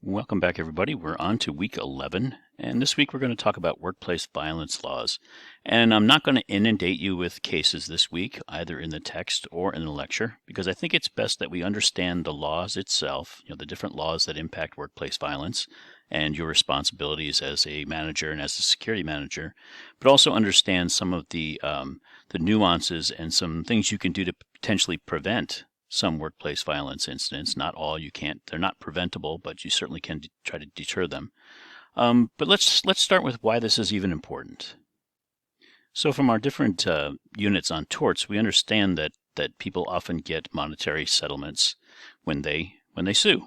Welcome back, everybody. We're on to week 11, and this week we're going to talk about workplace violence laws. And I'm not going to inundate you with cases this week, either in the text or in the lecture, because I think it's best that we understand the laws itself, the different laws that impact workplace violence and your responsibilities as a manager and as a security manager, but also understand some of the nuances and some things you can do to potentially prevent some workplace violence incidents. Not all, you can't, they're not preventable, but you certainly can try to deter them. But let's start with why this is even important. So from our different units on torts, we understand that people often get monetary settlements when they sue.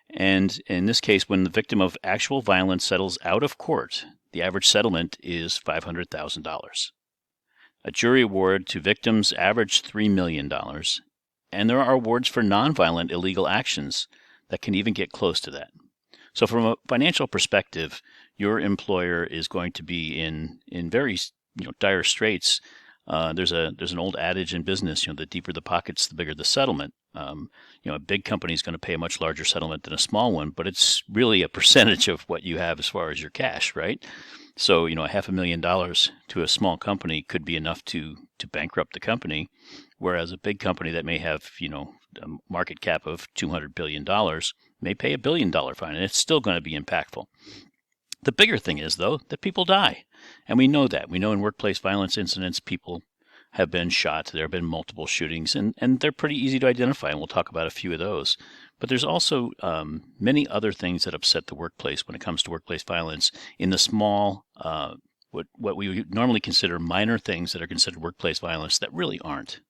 And in this case, when the victim of actual violence settles out of court, the average settlement is $500,000. A jury award to victims averaged $3 million. And there are awards for nonviolent illegal actions that can even get close to that. So from a financial perspective, your employer is going to be in very dire straits. There's an old adage in business, the deeper the pockets, the bigger the settlement. A big company is going to pay a much larger settlement than a small one, but it's really a percentage of what you have as far as your cash, right? So, $500,000 to a small company could be enough to bankrupt the company, whereas a big company that may have, a market cap of $200 billion may pay $1 billion fine, and it's still going to be impactful. The bigger thing is, though, that people die. And we know that. We know in workplace violence incidents, people have been shot. There have been multiple shootings, and they're pretty easy to identify, and we'll talk about a few of those. But there's also many other things that upset the workplace when it comes to workplace violence in the small, what we would normally consider minor things that are considered workplace violence that really aren't.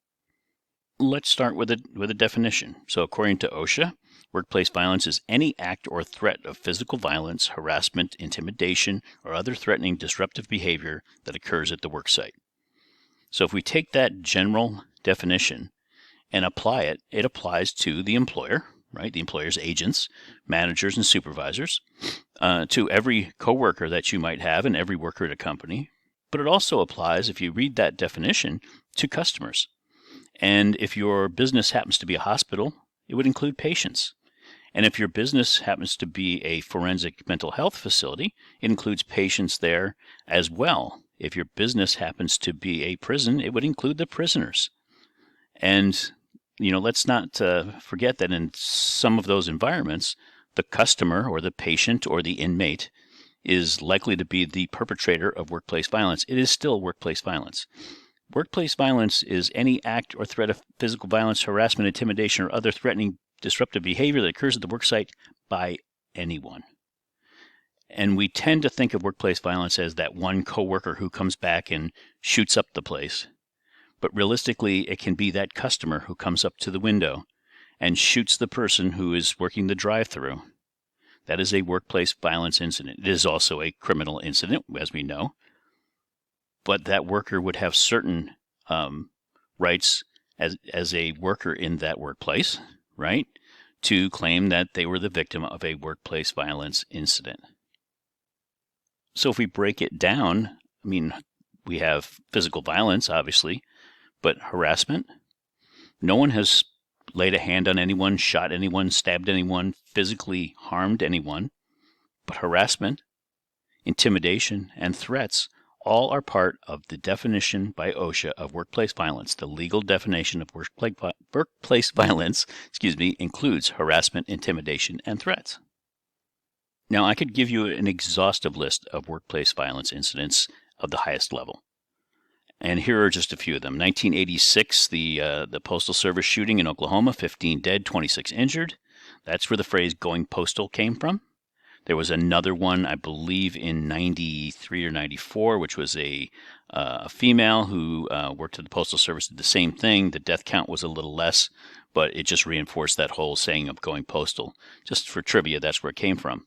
Let's start with a definition. So according to OSHA, workplace violence is any act or threat of physical violence, harassment, intimidation, or other threatening disruptive behavior that occurs at the worksite. So if we take that general definition and apply it, it applies to the employer, right? The employer's agents, managers, and supervisors, to every coworker that you might have and every worker at a company. But it also applies, if you read that definition, to customers. And if your business happens to be a hospital, it would include patients. And if your business happens to be a forensic mental health facility, it includes patients there as well. If your business happens to be a prison, it would include the prisoners. And, let's not forget that in some of those environments, the customer or the patient or the inmate is likely to be the perpetrator of workplace violence. It is still workplace violence. Workplace violence is any act or threat of physical violence, harassment, intimidation, or other threatening disruptive behavior that occurs at the worksite by anyone. And we tend to think of workplace violence as that one coworker who comes back and shoots up the place. But realistically, it can be that customer who comes up to the window and shoots the person who is working the drive-thru. That is a workplace violence incident. It is also a criminal incident, as we know. But that worker would have certain rights as a worker in that workplace, right, to claim that they were the victim of a workplace violence incident. So if we break it down, we have physical violence, obviously, but harassment. No one has laid a hand on anyone, shot anyone, stabbed anyone, physically harmed anyone. But harassment, intimidation, and threats all are part of the definition by OSHA of workplace violence. The legal definition of workplace violence, includes harassment, intimidation, and threats. Now, I could give you an exhaustive list of workplace violence incidents of the highest level. And here are just a few of them. 1986, the Postal Service shooting in Oklahoma, 15 dead, 26 injured. That's where the phrase going postal came from. There was another one, I believe, in 93 or 94, which was a female who worked at the Postal Service, did the same thing. The death count was a little less, but it just reinforced that whole saying of going postal. Just for trivia, that's where it came from.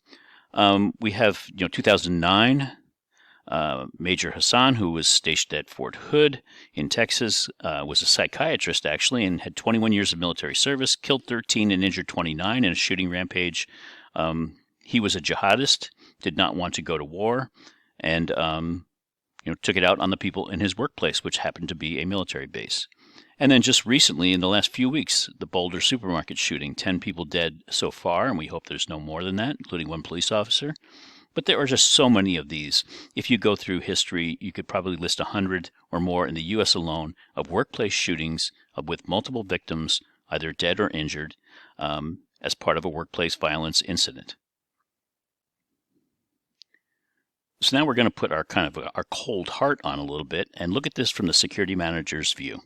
We have, 2009, Major Hassan, who was stationed at Fort Hood in Texas, was a psychiatrist, actually, and had 21 years of military service, killed 13 and injured 29 in a shooting rampage. He was a jihadist, did not want to go to war, and took it out on the people in his workplace, which happened to be a military base. And then just recently, in the last few weeks, the Boulder supermarket shooting, 10 people dead so far, and we hope there's no more than that, including one police officer. But there are just so many of these. If you go through history, you could probably list 100 or more in the U.S. alone of workplace shootings with multiple victims, either dead or injured, as part of a workplace violence incident. So now we're going to put our cold heart on a little bit and look at this from the security manager's view,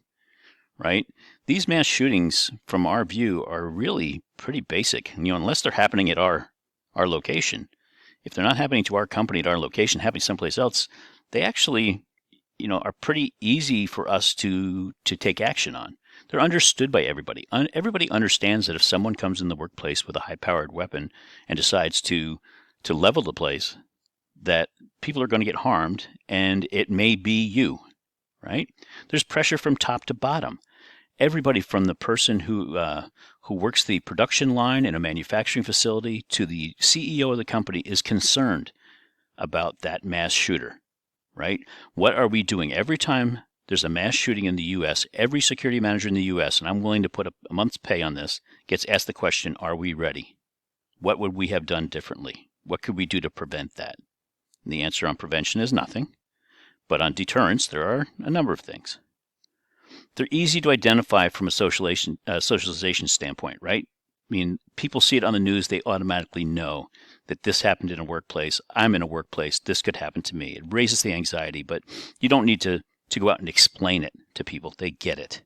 right? These mass shootings, from our view, are really pretty basic. Unless they're happening at our location, if they're not happening to our company at our location, happening someplace else, they actually, are pretty easy for us to take action on. They're understood by everybody. Everybody understands that if someone comes in the workplace with a high-powered weapon and decides to level the place, that people are going to get harmed, and it may be you, right? There's pressure from top to bottom. Everybody from the person who works the production line in a manufacturing facility to the CEO of the company is concerned about that mass shooter, right? What are we doing? Every time there's a mass shooting in the U.S., every security manager in the U.S., and I'm willing to put a month's pay on this, gets asked the question, are we ready? What would we have done differently? What could we do to prevent that? And the answer on prevention is nothing. But on deterrence, there are a number of things. They're easy to identify from a socialization standpoint, right? I mean, people see it on the news, they automatically know that this happened in a workplace. I'm in a workplace, this could happen to me. It raises the anxiety, but you don't need to go out and explain it to people. They get it.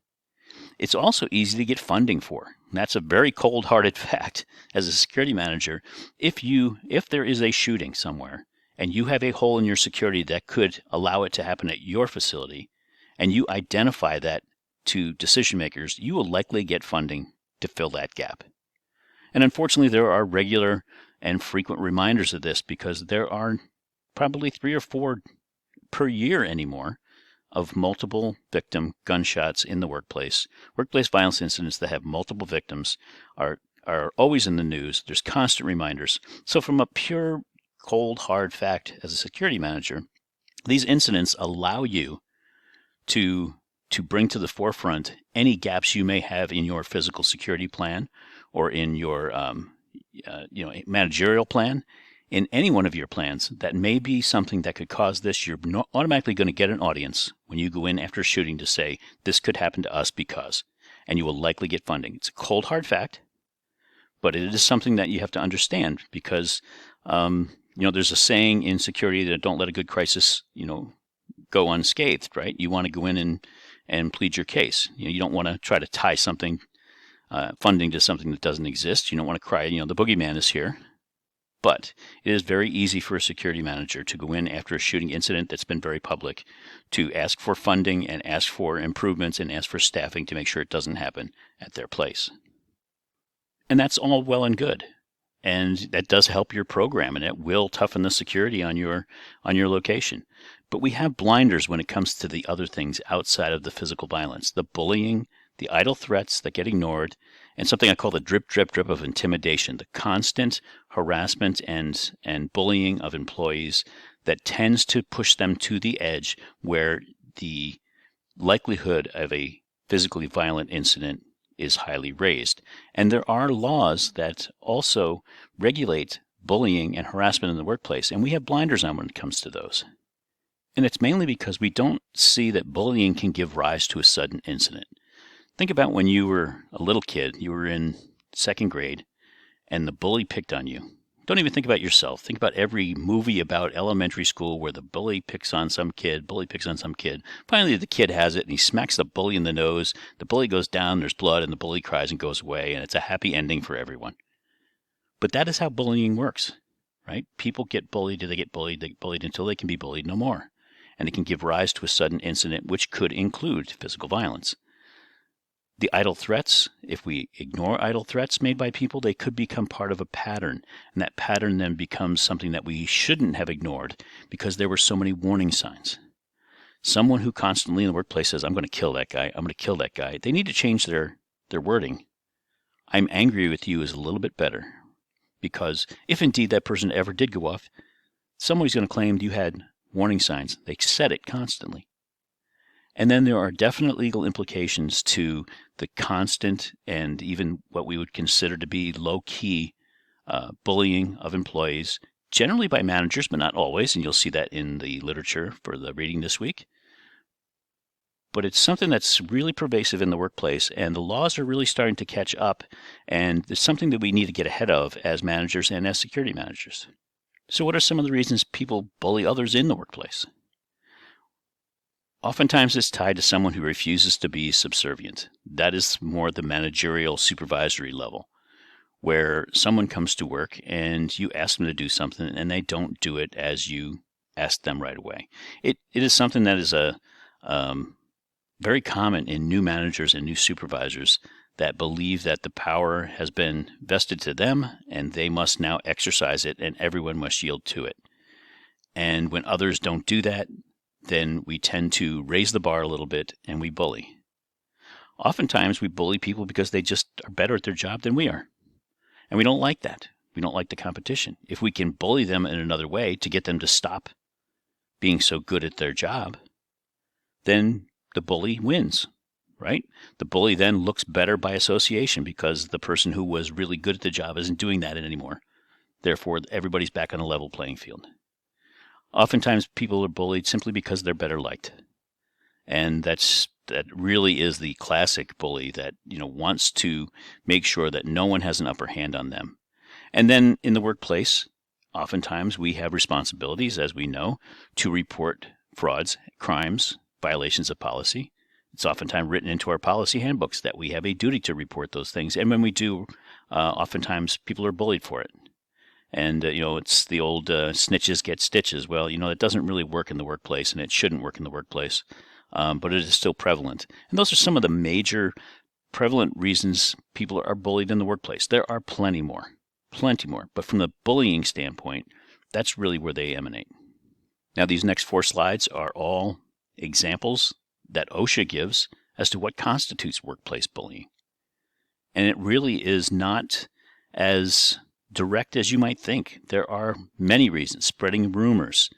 It's also easy to get funding for. And that's a very cold-hearted fact as a security manager. If there is a shooting somewhere, and you have a hole in your security that could allow it to happen at your facility, and you identify that to decision makers, you will likely get funding to fill that gap. And unfortunately, there are regular and frequent reminders of this because there are probably 3 or 4 per year anymore of multiple victim gunshots in the workplace. Workplace violence incidents that have multiple victims are always in the news. There's constant reminders. So from a pure cold, hard fact as a security manager, these incidents allow you to bring to the forefront any gaps you may have in your physical security plan or in your managerial plan, in any one of your plans that may be something that could cause this. You're not automatically going to get an audience when you go in after a shooting to say, this could happen to us because, and you will likely get funding. It's a cold, hard fact, but it is something that you have to understand because there's a saying in security that don't let a good crisis, go unscathed, right? You want to go in and plead your case. You don't want to try to tie something, funding to something that doesn't exist. You don't want to cry, the boogeyman is here. But it is very easy for a security manager to go in after a shooting incident that's been very public to ask for funding and ask for improvements and ask for staffing to make sure it doesn't happen at their place. And that's all well and good. And that does help your program, and it will toughen the security on your location. But we have blinders when it comes to the other things outside of the physical violence, the bullying, the idle threats that get ignored, and something I call the drip, drip, drip of intimidation, the constant harassment and bullying of employees that tends to push them to the edge where the likelihood of a physically violent incident is highly raised. And there are laws that also regulate bullying and harassment in the workplace, and we have blinders on when it comes to those. And it's mainly because we don't see that bullying can give rise to a sudden incident. Think about when you were a little kid, you were in 2nd grade, and the bully picked on you. Don't even think about yourself. Think about every movie about elementary school where the bully picks on some kid. Finally, the kid has it, and he smacks the bully in the nose. The bully goes down, there's blood, and the bully cries and goes away, and it's a happy ending for everyone. But that is how bullying works, right? People get bullied, they get bullied until they can be bullied no more. And it can give rise to a sudden incident, which could include physical violence. The idle threats, if we ignore idle threats made by people, they could become part of a pattern. And that pattern then becomes something that we shouldn't have ignored because there were so many warning signs. Someone who constantly in the workplace says, I'm going to kill that guy, they need to change their wording. I'm angry with you is a little bit better. Because if indeed that person ever did go off, somebody's going to claim you had warning signs. They said it constantly. And then there are definite legal implications to the constant and even what we would consider to be low-key bullying of employees, generally by managers, but not always, and you'll see that in the literature for the reading this week. But it's something that's really pervasive in the workplace, and the laws are really starting to catch up, and it's something that we need to get ahead of as managers and as security managers. So what are some of the reasons people bully others in the workplace? Oftentimes it's tied to someone who refuses to be subservient. That is more the managerial supervisory level, where someone comes to work and you ask them to do something and they don't do it as you ask them right away. It is something that is very common in new managers and new supervisors that believe that the power has been vested to them and they must now exercise it and everyone must yield to it. And when others don't do that, then we tend to raise the bar a little bit and we bully. Oftentimes we bully people because they just are better at their job than we are. And we don't like that. We don't like the competition. If we can bully them in another way to get them to stop being so good at their job, then the bully wins, right? The bully then looks better by association because the person who was really good at the job isn't doing that anymore. Therefore, everybody's back on a level playing field. Oftentimes, people are bullied simply because they're better liked. And that really is the classic bully that wants to make sure that no one has an upper hand on them. And then in the workplace, oftentimes we have responsibilities, as we know, to report frauds, crimes, violations of policy. It's oftentimes written into our policy handbooks that we have a duty to report those things. And when we do, oftentimes people are bullied for it. And, it's the old snitches get stitches. Well, it doesn't really work in the workplace, and it shouldn't work in the workplace, but it is still prevalent. And those are some of the major prevalent reasons people are bullied in the workplace. There are plenty more. But from the bullying standpoint, that's really where they emanate. Now, these next 4 slides are all examples that OSHA gives as to what constitutes workplace bullying. And it really is not as direct as you might think. There are many reasons: spreading rumors,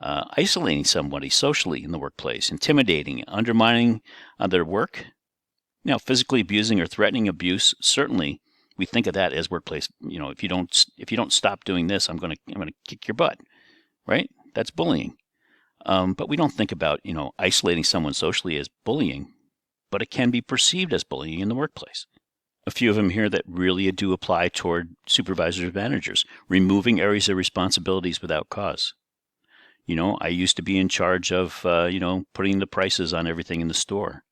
isolating somebody socially in the workplace, intimidating, undermining their work. Physically abusing or threatening abuse, certainly we think of that as workplace. If you don't stop doing this, I'm going to kick your butt, right? That's bullying. But we don't think about isolating someone socially as bullying, but it can be perceived as bullying in the workplace. A few of them here that really do apply toward supervisors and managers: removing areas of responsibilities without cause. I used to be in charge of, putting the prices on everything in the store.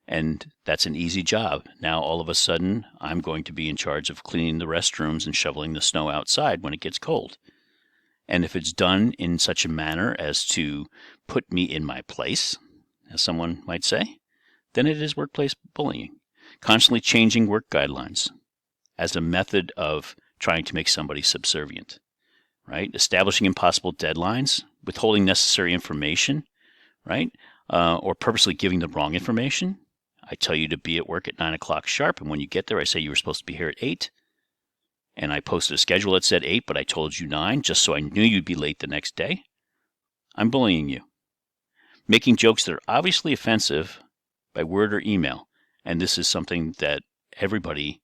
And that's an easy job. Now, all of a sudden, I'm going to be in charge of cleaning the restrooms and shoveling the snow outside when it gets cold. And if it's done in such a manner as to put me in my place, as someone might say, then it is workplace bullying. Constantly changing work guidelines as a method of trying to make somebody subservient, right? Establishing impossible deadlines, withholding necessary information, right? Or purposely giving the wrong information. I tell you to be at work at 9 o'clock sharp, and when you get there, I say you were supposed to be here at 8. And I posted a schedule that said 8, but I told you 9 just so I knew you'd be late the next day. I'm bullying you. Making jokes that are obviously offensive by word or email. And this is something that everybody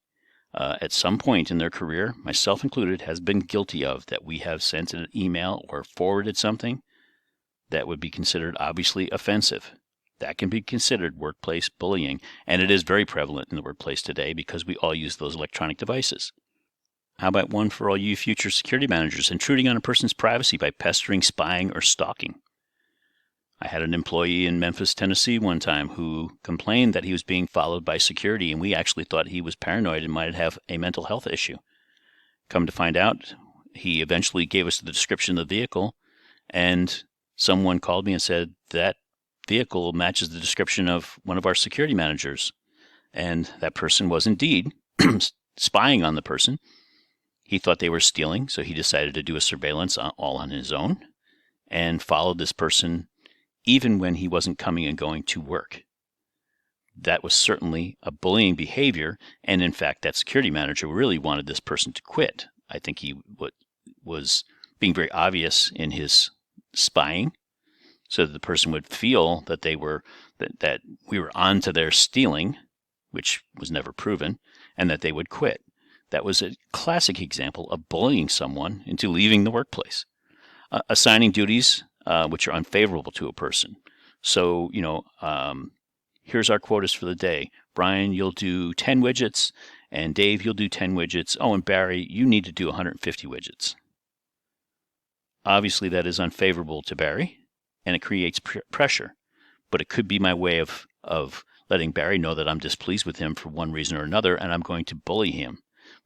at some point in their career, myself included, has been guilty of, that we have sent an email or forwarded something that would be considered obviously offensive. That can be considered workplace bullying, and it is very prevalent in the workplace today because we all use those electronic devices. How about one for all you future security managers: intruding on a person's privacy by pestering, spying, or stalking? I had an employee in Memphis, Tennessee one time who complained that he was being followed by security, and we actually thought he was paranoid and might have a mental health issue. Come to find out, he eventually gave us the description of the vehicle, and someone called me and said that vehicle matches the description of one of our security managers. And that person was indeed spying on the person. He thought they were stealing, so he decided to do a surveillance all on his own and followed this person even when he wasn't coming and going to work. That was certainly a bullying behavior, and in fact, that security manager really wanted this person to quit. I think he was being very obvious in his spying, so that the person would feel that that we were on to their stealing, which was never proven, and that they would quit. That was a classic example of bullying someone into leaving the workplace. Assigning duties which are unfavorable to a person. So, here's our quotas for the day. Brian, you'll do 10 widgets, and Dave, you'll do 10 widgets. Oh, and Barry, you need to do 150 widgets. Obviously, that is unfavorable to Barry, and it creates pressure. But it could be my way of letting Barry know that I'm displeased with him for one reason or another, and I'm going to bully him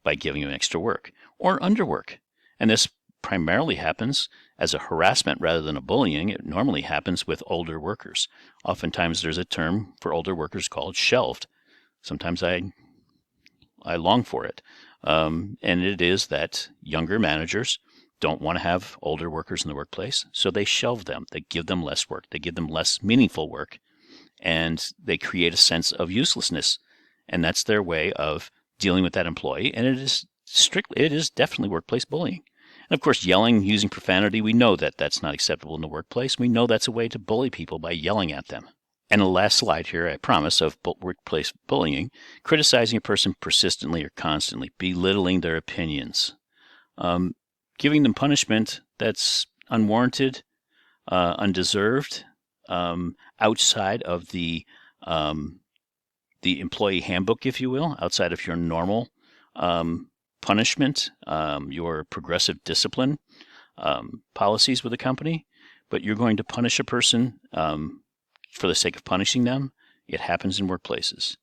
by giving him extra work or underwork. And this primarily happens as a harassment rather than a bullying. It normally happens with older workers. Oftentimes there's a term for older workers called shelved. Sometimes I long for it. And it is that younger managers don't want to have older workers in the workplace, so they shelve them. They give them less work. They give them less meaningful work, and they create a sense of uselessness. And that's their way of dealing with that employee, and it is definitely workplace bullying. And of course, yelling, using profanity, we know that that's not acceptable in the workplace. We know that's a way to bully people by yelling at them. And the last slide here, I promise, of workplace bullying, criticizing a person persistently or constantly, belittling their opinions, giving them punishment that's unwarranted, undeserved, outside of the employee handbook, if you will, outside of your normal punishment, your progressive discipline policies with the company, but you're going to punish a person for the sake of punishing them. It happens in workplaces.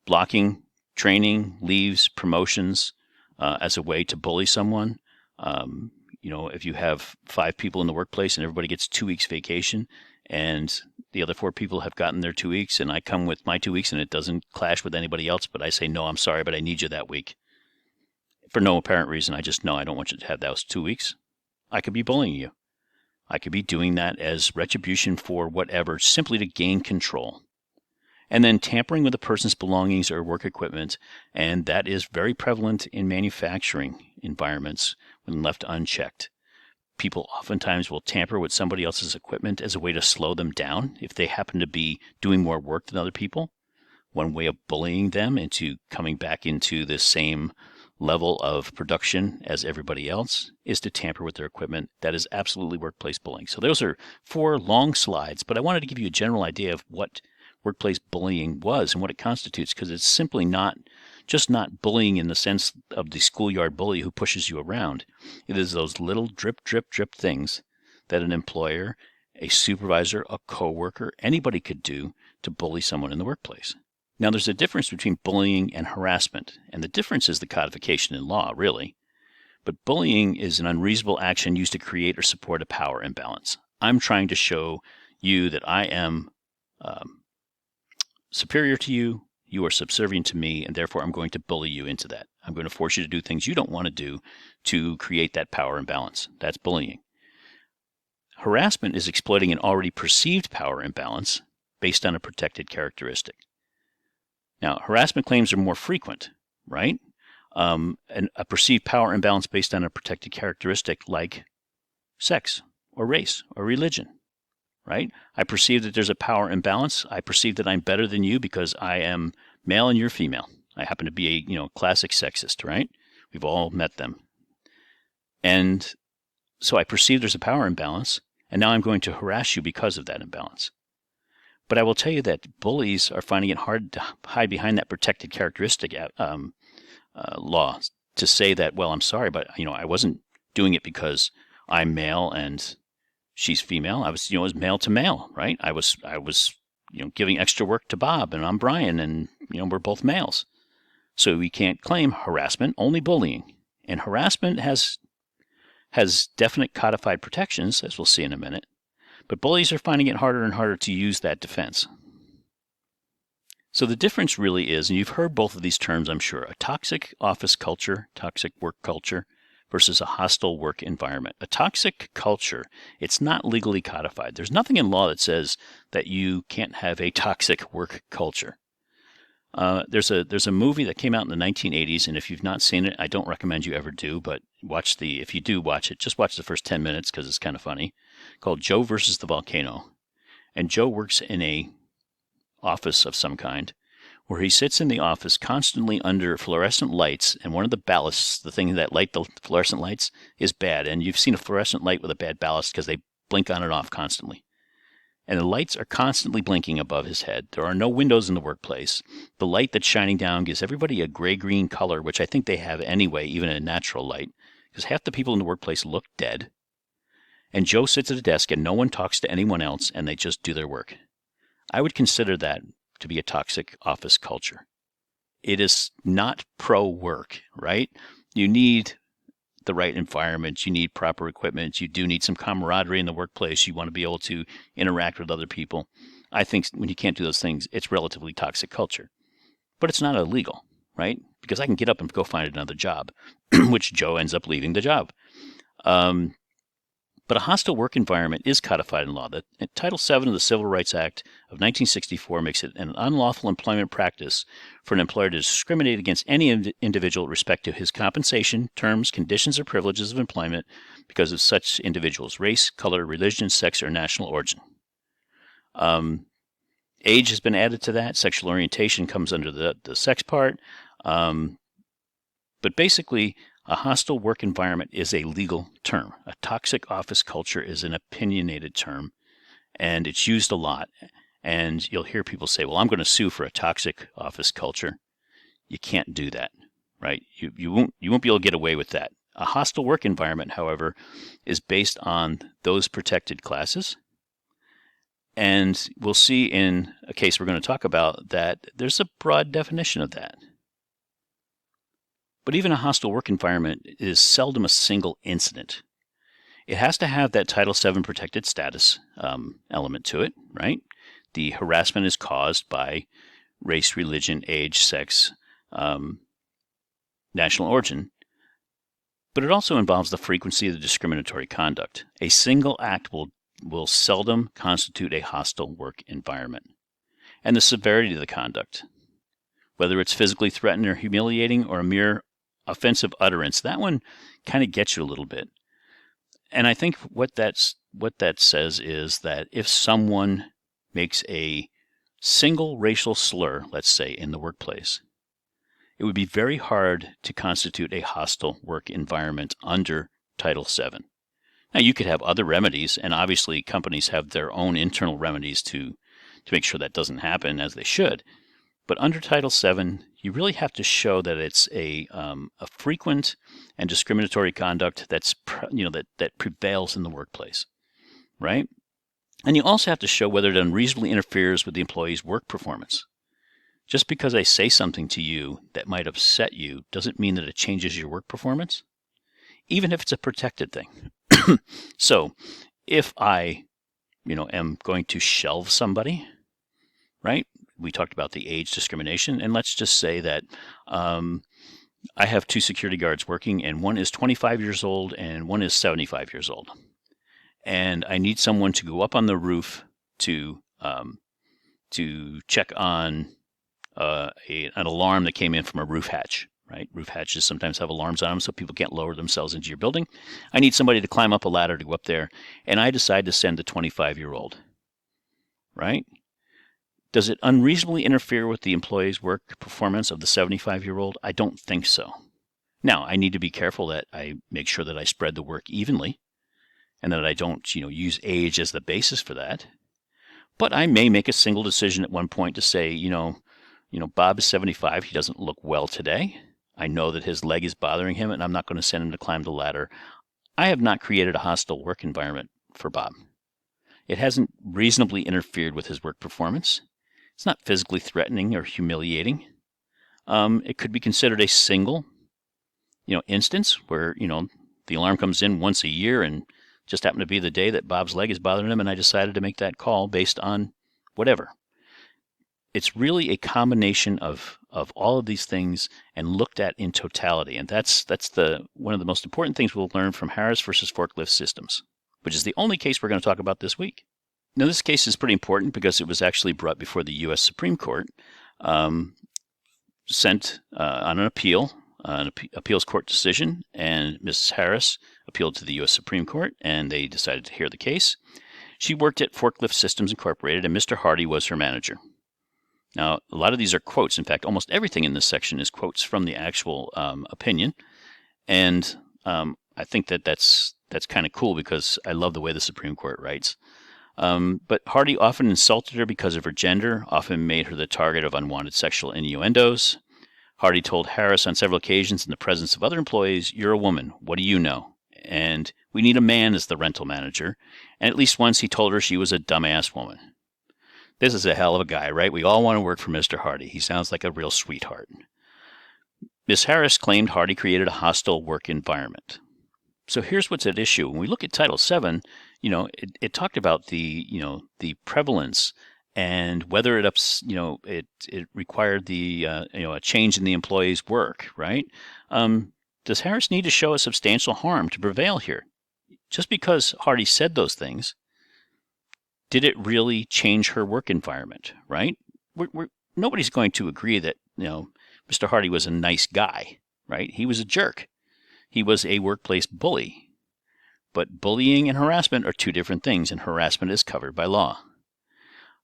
Blocking training, leaves, promotions as a way to bully someone. If you have 5 people in the workplace and everybody gets 2 weeks vacation, and the other 4 people have gotten their 2 weeks, and I come with my 2 weeks and it doesn't clash with anybody else, but I say, no, I'm sorry, but I need you that week. For no apparent reason, I just know I don't want you to have those 2 weeks. I could be bullying you. I could be doing that as retribution for whatever, simply to gain control. And then tampering with a person's belongings or work equipment, and that is very prevalent in manufacturing environments when left unchecked. People oftentimes will tamper with somebody else's equipment as a way to slow them down if they happen to be doing more work than other people. One way of bullying them into coming back into the same level of production as everybody else is to tamper with their equipment. That is absolutely workplace bullying. So those are 4 long slides, but I wanted to give you a general idea of what workplace bullying was and what it constitutes, because it's simply not bullying in the sense of the schoolyard bully who pushes you around. It is those little drip, drip, drip things that an employer, a supervisor, a coworker, anybody could do to bully someone in the workplace. Now, there's a difference between bullying and harassment, and the difference is the codification in law, really. But bullying is an unreasonable action used to create or support a power imbalance. I'm trying to show you that I am superior to you, you are subservient to me, and therefore I'm going to bully you into that. I'm going to force you to do things you don't want to do to create that power imbalance. That's bullying. Harassment is exploiting an already perceived power imbalance based on a protected characteristic. Now, harassment claims are more frequent, right? And a perceived power imbalance based on a protected characteristic like sex or race or religion, right? I perceive that there's a power imbalance. I perceive that I'm better than you because I am male and you're female. I happen to be a classic sexist, right? We've all met them. And so I perceive there's a power imbalance, and now I'm going to harass you because of that imbalance. But I will tell you that bullies are finding it hard to hide behind that protected characteristic law to say that, well, I'm sorry, but I wasn't doing it because I'm male and she's female. I was, it was male to male, right? I was giving extra work to Bob, and I'm Brian, and we're both males, so we can't claim harassment, only bullying. And harassment has definite codified protections, as we'll see in a minute. But bullies are finding it harder and harder to use that defense. So the difference really is, and you've heard both of these terms, I'm sure, a toxic office culture, toxic work culture, versus a hostile work environment. A toxic culture, it's not legally codified. There's nothing in law that says that you can't have a toxic work culture. There's a movie that came out in the 1980s, and if you've not seen it, I don't recommend you ever do, but if you do watch it, just watch the first 10 minutes because it's kind of funny, called Joe versus the Volcano. And Joe works in a office of some kind where he sits in the office constantly under fluorescent lights, and one of the ballasts, the thing that light the fluorescent lights, is bad. And you've seen a fluorescent light with a bad ballast because they blink on and off constantly. And the lights are constantly blinking above his head. There are no windows in the workplace. The light that's shining down gives everybody a gray-green color, which I think they have anyway, even in natural light, because half the people in the workplace look dead. And Joe sits at a desk and no one talks to anyone else, and they just do their work. I would consider that to be a toxic office culture. It is not pro-work, right? You need the right environment. You need proper equipment. You do need some camaraderie in the workplace. You want to be able to interact with other people. I think when you can't do those things, it's relatively toxic culture. But it's not illegal, right? Because I can get up and go find another job, which Joe ends up leaving the job. But a hostile work environment is codified in law. Title VII of the Civil Rights Act of 1964 makes it an unlawful employment practice for an employer to discriminate against any individual with respect to his compensation, terms, conditions, or privileges of employment because of such individual's race, color, religion, sex, or national origin. Age has been added to that. Sexual orientation comes under the sex part. But basically, a hostile work environment is a legal term. A toxic office culture is an opinionated term, and it's used a lot. And you'll hear people say, well, I'm going to sue for a toxic office culture. You can't do that, right? You won't be able to get away with that. A hostile work environment, however, is based on those protected classes. And we'll see in a case we're going to talk about that there's a broad definition of that. But even a hostile work environment is seldom a single incident. It has to have that Title VII protected status element to it, right? The harassment is caused by race, religion, age, sex, national origin. But it also involves the frequency of the discriminatory conduct. A single act will seldom constitute a hostile work environment. And the severity of the conduct, whether it's physically threatening or humiliating or a mere offensive utterance, that one kind of gets you a little bit. And I think what that says is that if someone makes a single racial slur, let's say, in the workplace, it would be very hard to constitute a hostile work environment under Title VII. Now, you could have other remedies, and obviously companies have their own internal remedies to make sure that doesn't happen, as they should. But under Title VII, you really have to show that it's a frequent and discriminatory conduct that prevails in the workplace, right? And you also have to show whether it unreasonably interferes with the employee's work performance. Just because I say something to you that might upset you doesn't mean that it changes your work performance, even if it's a protected thing. So, if I, am going to shelve somebody, right? We talked about the age discrimination, and let's just say that I have two security guards working, and one is 25 years old and one is 75 years old. And I need someone to go up on the roof to check on an alarm that came in from a roof hatch, right? Roof hatches sometimes have alarms on them so people can't lower themselves into your building. I need somebody to climb up a ladder to go up there, and I decide to send the 25-year-old, right? Does it unreasonably interfere with the employee's work performance of the 75-year-old? I don't think so. Now, I need to be careful that I make sure that I spread the work evenly and that I don't, use age as the basis for that. But I may make a single decision at one point to say, Bob is 75. He doesn't look well today. I know that his leg is bothering him, and I'm not going to send him to climb the ladder. I have not created a hostile work environment for Bob. It hasn't reasonably interfered with his work performance. It's not physically threatening or humiliating. It could be considered a single, instance where, the alarm comes in once a year and just happened to be the day that Bob's leg is bothering him, and I decided to make that call based on whatever. It's really a combination of all of these things and looked at in totality. And that's one of the most important things we'll learn from Harris versus Forklift Systems, which is the only case we're going to talk about this week. Now, this case is pretty important because it was actually brought before the U.S. Supreme Court, sent on an appeal, an appeals court decision, and Mrs. Harris appealed to the U.S. Supreme Court, and they decided to hear the case. She worked at Forklift Systems Incorporated, and Mr. Hardy was her manager. Now, a lot of these are quotes. In fact, almost everything in this section is quotes from the actual opinion. And I think that's kind of cool because I love the way the Supreme Court writes. But Hardy often insulted her because of her gender, often made her the target of unwanted sexual innuendos. Hardy told Harris on several occasions in the presence of other employees, "You're a woman. What do you know? And we need a man as the rental manager." And at least once he told her she was a dumbass woman. This is a hell of a guy, right? We all want to work for Mr. Hardy. He sounds like a real sweetheart. Ms. Harris claimed Hardy created a hostile work environment. So here's what's at issue. When we look at Title VII, it talked about the prevalence and whether it required a change in the employee's work, right? Does Harris need to show a substantial harm to prevail here? Just because Hardy said those things, did it really change her work environment, right? Nobody's going to agree that, Mr. Hardy was a nice guy, right? He was a jerk. He was a workplace bully. But bullying and harassment are two different things, and harassment is covered by law.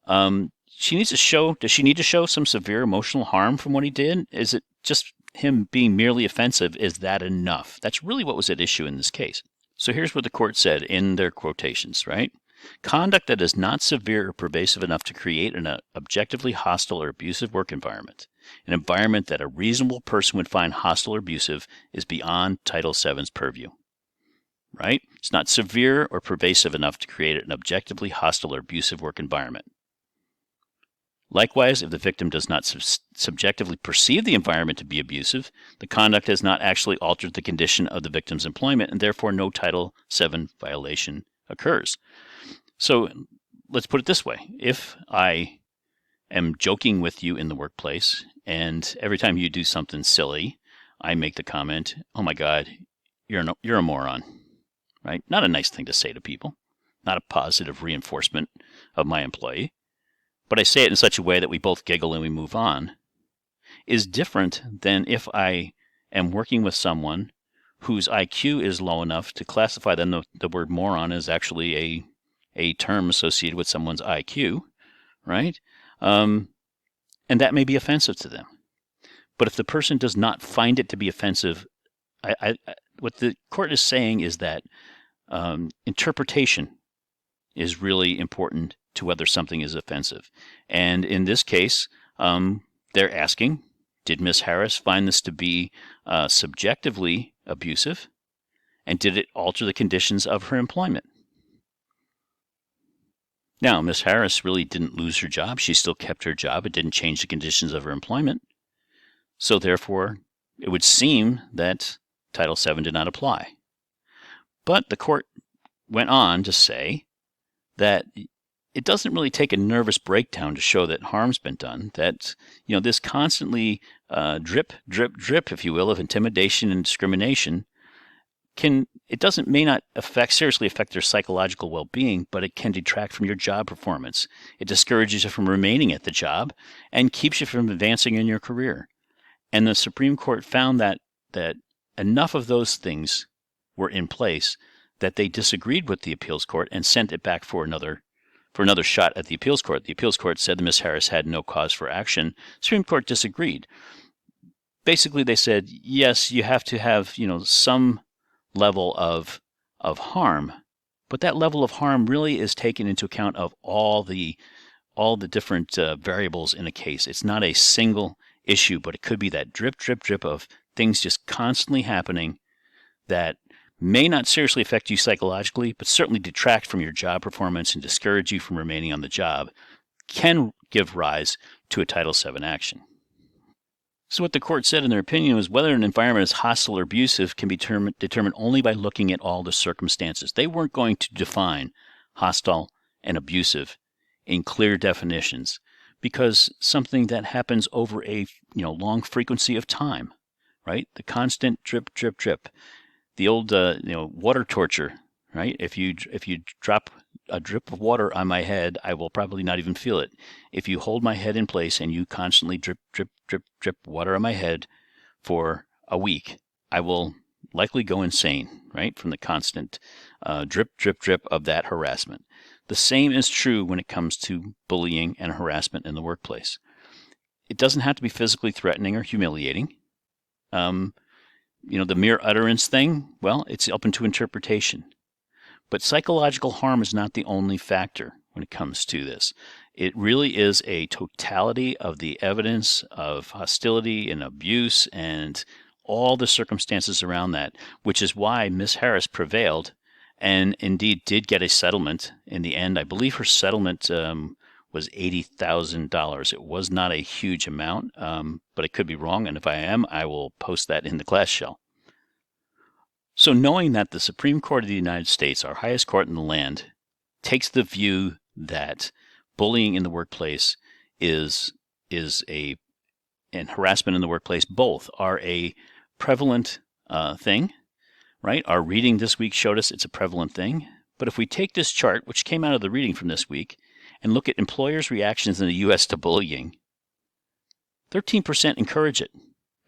Does she need to show some severe emotional harm from what he did? Is it just him being merely offensive? Is that enough? That's really what was at issue in this case. So here's what the court said in their quotations, right? Conduct that is not severe or pervasive enough to create an objectively hostile or abusive work environment, an environment that a reasonable person would find hostile or abusive, is beyond Title VII's purview, right? It's not severe or pervasive enough to create an objectively hostile or abusive work environment. Likewise, if the victim does not subjectively perceive the environment to be abusive, the conduct has not actually altered the condition of the victim's employment, and therefore no Title VII violation occurs. So let's put it this way. If I am joking with you in the workplace, and every time you do something silly, I make the comment, "Oh my God, you're a moron," right? Not a nice thing to say to people, not a positive reinforcement of my employee, but I say it in such a way that we both giggle and we move on, is different than if I am working with someone whose IQ is low enough to classify them. The word moron is actually a term associated with someone's IQ, right? And that may be offensive to them. But if the person does not find it to be offensive, what the court is saying is that interpretation is really important to whether something is offensive. And in this case, they're asking, did Ms. Harris find this to be subjectively abusive? And did it alter the conditions of her employment? Now, Ms. Harris really didn't lose her job. She still kept her job. It didn't change the conditions of her employment. So therefore, it would seem that Title VII did not apply. But the court went on to say that it doesn't really take a nervous breakdown to show that harm's been done, that this constantly drip, drip, drip, if you will, of intimidation and discrimination may not seriously affect their psychological well-being, but it can detract from your job performance. It discourages you from remaining at the job and keeps you from advancing in your career. And the Supreme Court found that enough of those things were in place that they disagreed with the appeals court and sent it back for another shot at the appeals court. The appeals court said that Ms. Harris had no cause for action. The Supreme Court disagreed. Basically, they said, yes, you have to have some level of harm, but that level of harm really is taken into account of all the different variables in a case. It's not a single issue, but it could be that drip, drip, drip of things just constantly happening that may not seriously affect you psychologically, but certainly detract from your job performance and discourage you from remaining on the job, can give rise to a Title VII action. So what the court said in their opinion was whether an environment is hostile or abusive can be determined only by looking at all the circumstances. They weren't going to define hostile and abusive in clear definitions because something that happens over a long frequency of time, right? The constant drip, drip, drip. The old water torture, right? If you drop a drip of water on my head, I will probably not even feel it. If you hold my head in place and you constantly drip, drip, drip, drip water on my head for a week, I will likely go insane, right? From the constant drip, drip, drip of that harassment. The same is true when it comes to bullying and harassment in the workplace. It doesn't have to be physically threatening or humiliating. The mere utterance thing, well, it's open to interpretation. But psychological harm is not the only factor when it comes to this. It really is a totality of the evidence of hostility and abuse and all the circumstances around that, which is why Ms. Harris prevailed and indeed did get a settlement in the end. I believe her settlement was $80,000. It was not a huge amount, but I could be wrong, and if I am, I will post that in the class shell. So knowing that the Supreme Court of the United States, our highest court in the land, takes the view that bullying in the workplace and harassment in the workplace both are a prevalent thing, right? Our reading this week showed us it's a prevalent thing. But if we take this chart, which came out of the reading from this week, and look at employers' reactions in the U.S. to bullying, 13% encourage it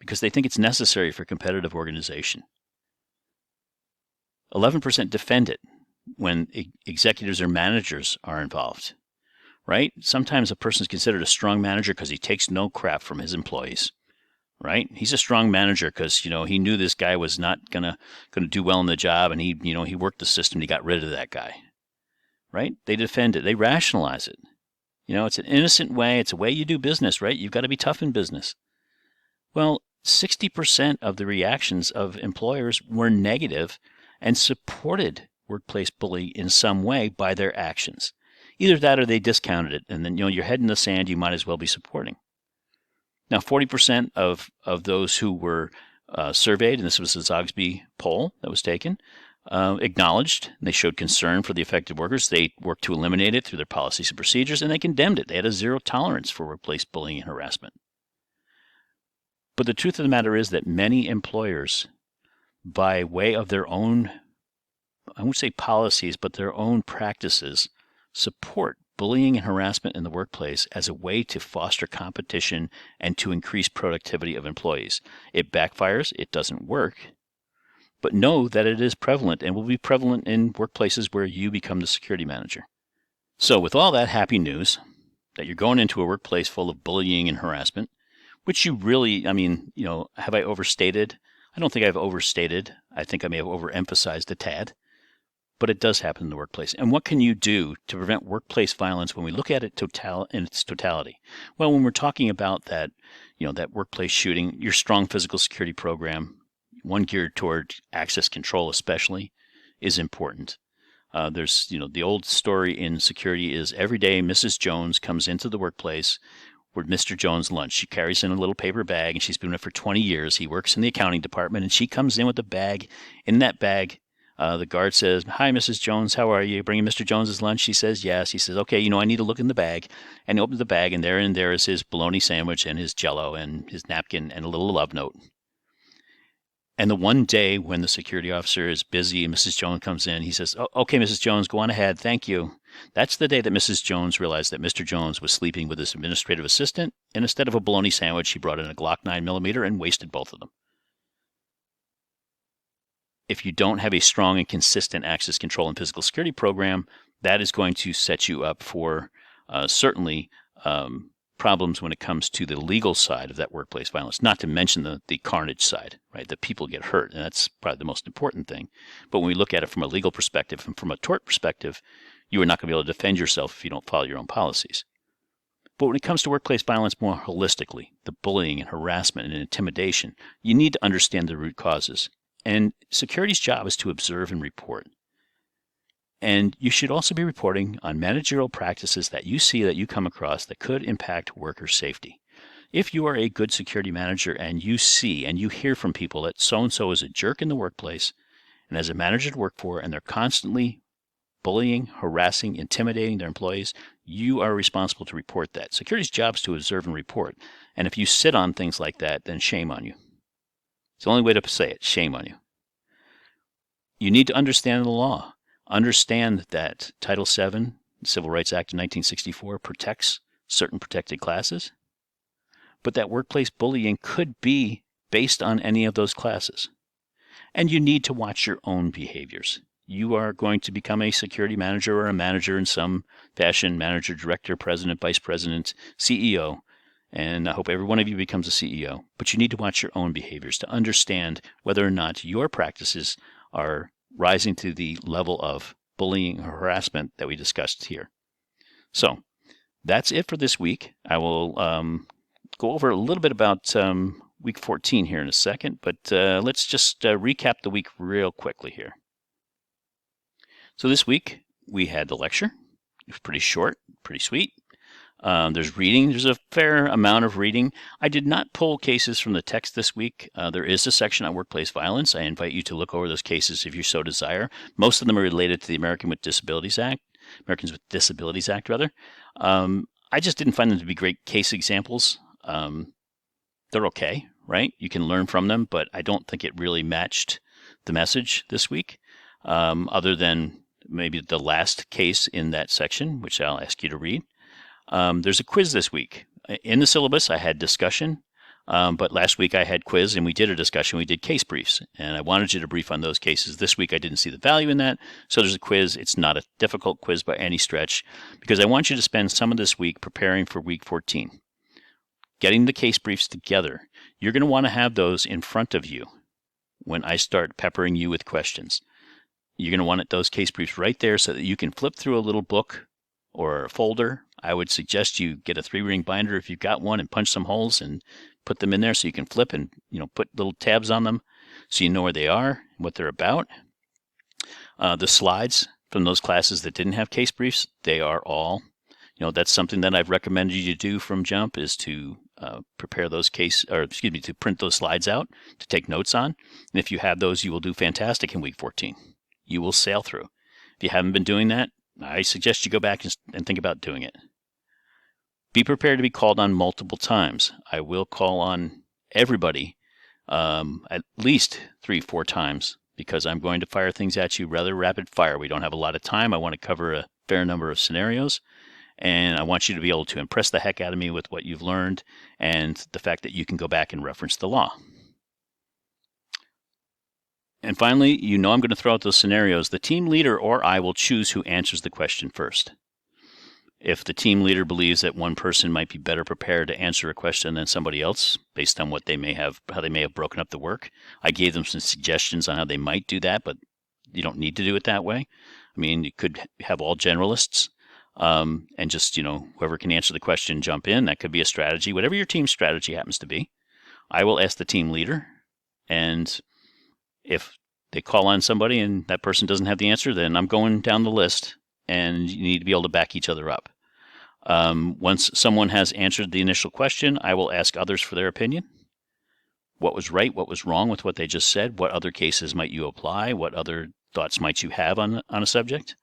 because they think it's necessary for competitive organization. 11% defend it when executives or managers are involved, right? Sometimes a person is considered a strong manager because he takes no crap from his employees, right? He's a strong manager because, he knew this guy was not gonna do well in the job, and he worked the system. He got rid of that guy, right? They defend it. They rationalize it. It's an innocent way. It's a way you do business, right? You've got to be tough in business. Well, 60% of the reactions of employers were negative and supported workplace bullying in some way by their actions. Either that or they discounted it, and then your head in the sand, you might as well be supporting. Now, 40% of those who were surveyed, and this was the Zogsby poll that was taken, acknowledged, and they showed concern for the affected workers. They worked to eliminate it through their policies and procedures, and they condemned it. They had a zero tolerance for workplace bullying and harassment. But the truth of the matter is that many employers, by way of their own, I won't say policies, but their own practices, support bullying and harassment in the workplace as a way to foster competition and to increase productivity of employees. It backfires. It doesn't work. But know that it is prevalent and will be prevalent in workplaces where you become the security manager. So with all that happy news, that you're going into a workplace full of bullying and harassment, which you really, have I overstated? I don't think I've overstated. I think I may have overemphasized a tad. But it does happen in the workplace. And what can you do to prevent workplace violence when we look at it in its totality? Well, when we're talking about that, that workplace shooting, your strong physical security program, one geared toward access control especially, is important. There's, the old story in security is every day Mrs. Jones comes into the workplace with Mr. Jones' lunch. She carries in a little paper bag, and she's been doing it for 20 years. He works in the accounting department, and she comes in with a bag. In that bag, the guard says, "Hi, Mrs. Jones, how are you? Bringing Mr. Jones's lunch?" She says, "Yes." He says, "Okay, I need to look in the bag." And he opens the bag, and there is his bologna sandwich and his Jell-O and his napkin and a little love note. And the one day when the security officer is busy and Mrs. Jones comes in, he says, "Oh, okay, Mrs. Jones, go on ahead. Thank you." That's the day that Mrs. Jones realized that Mr. Jones was sleeping with his administrative assistant, and instead of a bologna sandwich, he brought in a Glock 9mm and wasted both of them. If you don't have a strong and consistent access control and physical security program, that is going to set you up for certainly problems when it comes to the legal side of that workplace violence, not to mention the carnage side, right? That people get hurt, and that's probably the most important thing. But when we look at it from a legal perspective and from a tort perspective, you are not going to be able to defend yourself if you don't follow your own policies. But when it comes to workplace violence more holistically, the bullying and harassment and intimidation, you need to understand the root causes. And security's job is to observe and report. And you should also be reporting on managerial practices that you see that you come across that could impact worker safety. If you are a good security manager and you see and you hear from people that so-and-so is a jerk in the workplace and as a manager to work for, and they're constantly bullying, harassing, intimidating their employees, you are responsible to report that. Security's job is to observe and report. And if you sit on things like that, then shame on you. It's the only way to say it, shame on you. You need to understand the law. Understand that Title VII, the Civil Rights Act of 1964, protects certain protected classes, but that workplace bullying could be based on any of those classes. And you need to watch your own behaviors. you are going to become a security manager or a manager in some fashion, manager, director, president, vice president, CEO. And I hope every one of you becomes a CEO. But you need to watch your own behaviors to understand whether or not your practices are rising to the level of bullying or harassment that we discussed here. So that's it for this week. I will go over a little bit about week 14 here in a second, but let's just recap the week real quickly here. So this week we had the lecture. It was pretty short, pretty sweet. There's reading. There's a fair amount of reading. I did not pull cases from the text this week. There is a section on workplace violence. I invite you to look over those cases if you so desire. Most of them are related to the Americans with Disabilities Act, rather. I just didn't find them to be great case examples. They're okay, right? You can learn from them, but I don't think it really matched the message this week, other than maybe the last case in that section, which I'll ask you to read. There's a quiz this week. In the syllabus, I had discussion, but last week I had quiz and we did a discussion. We did case briefs, and I wanted you to brief on those cases. This week I didn't see the value in that, so there's a quiz. It's not a difficult quiz by any stretch, because I want you to spend some of this week preparing for week 14. Getting the case briefs together. You're going to want to have those in front of you when I start peppering you with questions. You're going to want those case briefs right there so that you can flip through a little book or a folder. I would suggest you get a 3-ring binder if you've got one and punch some holes and put them in there so you can flip and put little tabs on them so you know where they are and what they're about. The slides from those classes that didn't have case briefs, they are all, that's something that I've recommended you to do from jump, is to prepare those to print those slides out to take notes on. And if you have those, you will do fantastic in week 14. You will sail through. If you haven't been doing that, I suggest you go back and think about doing it. Be prepared to be called on multiple times. I will call on everybody at least 3-4 times, because I'm going to fire things at you rather rapid fire. We don't have a lot of time. I want to cover a fair number of scenarios, and I want you to be able to impress the heck out of me with what you've learned and the fact that you can go back and reference the law. And finally, I'm going to throw out those scenarios. The team leader or I will choose who answers the question first. If the team leader believes that one person might be better prepared to answer a question than somebody else, based on how they may have broken up the work, I gave them some suggestions on how they might do that, but you don't need to do it that way. I mean, you could have all generalists, and just, whoever can answer the question, jump in. That could be a strategy, whatever your team's strategy happens to be. I will ask the team leader, and if they call on somebody and that person doesn't have the answer, then I'm going down the list, and you need to be able to back each other up. Once someone has answered the initial question, I will ask others for their opinion. What was right? What was wrong with what they just said? What other cases might you apply? What other thoughts might you have on a subject?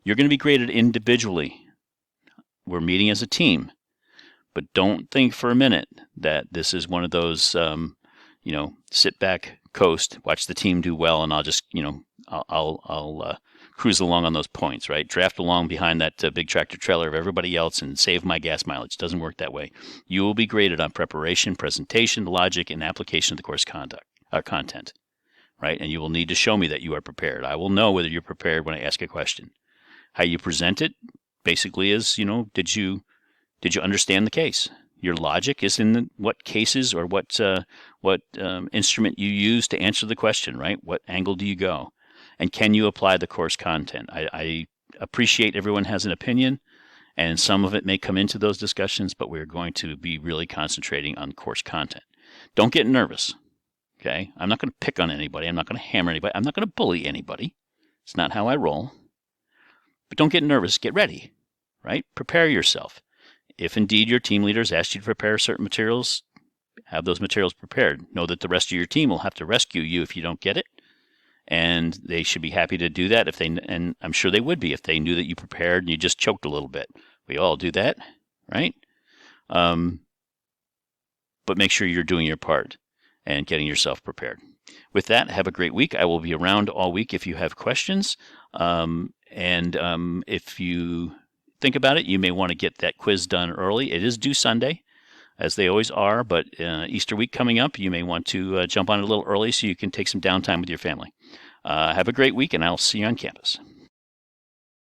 You're going to be graded individually. We're meeting as a team. But don't think for a minute that this is one of those, sit back, coast, watch the team do well, and I'll just, I'll cruise along on those points, right? Draft along behind that big tractor trailer of everybody else and save my gas mileage. Doesn't work that way. You will be graded on preparation, presentation, logic, and application of the course content, right? And you will need to show me that you are prepared. I will know whether you're prepared when I ask a question. How you present it basically is, did you understand the case? Your logic is in what cases or what instrument you use to answer the question, right? What angle do you go? And can you apply the course content? I appreciate everyone has an opinion, and some of it may come into those discussions, but we're going to be really concentrating on course content. Don't get nervous, okay? I'm not going to pick on anybody. I'm not going to hammer anybody. I'm not going to bully anybody. It's not how I roll. But don't get nervous. Get ready, right? Prepare yourself. If indeed your team leaders asked you to prepare certain materials, have those materials prepared. Know that the rest of your team will have to rescue you if you don't get it. And they should be happy to do that and I'm sure they would be if they knew that you prepared and you just choked a little bit. We all do that, right? But make sure you're doing your part and getting yourself prepared. With that, have a great week. I will be around all week if you have questions. If you think about it, you may want to get that quiz done early. It is due Sunday, as they always are, but Easter week coming up, you may want to jump on it a little early so you can take some downtime with your family. Have a great week, and I'll see you on campus.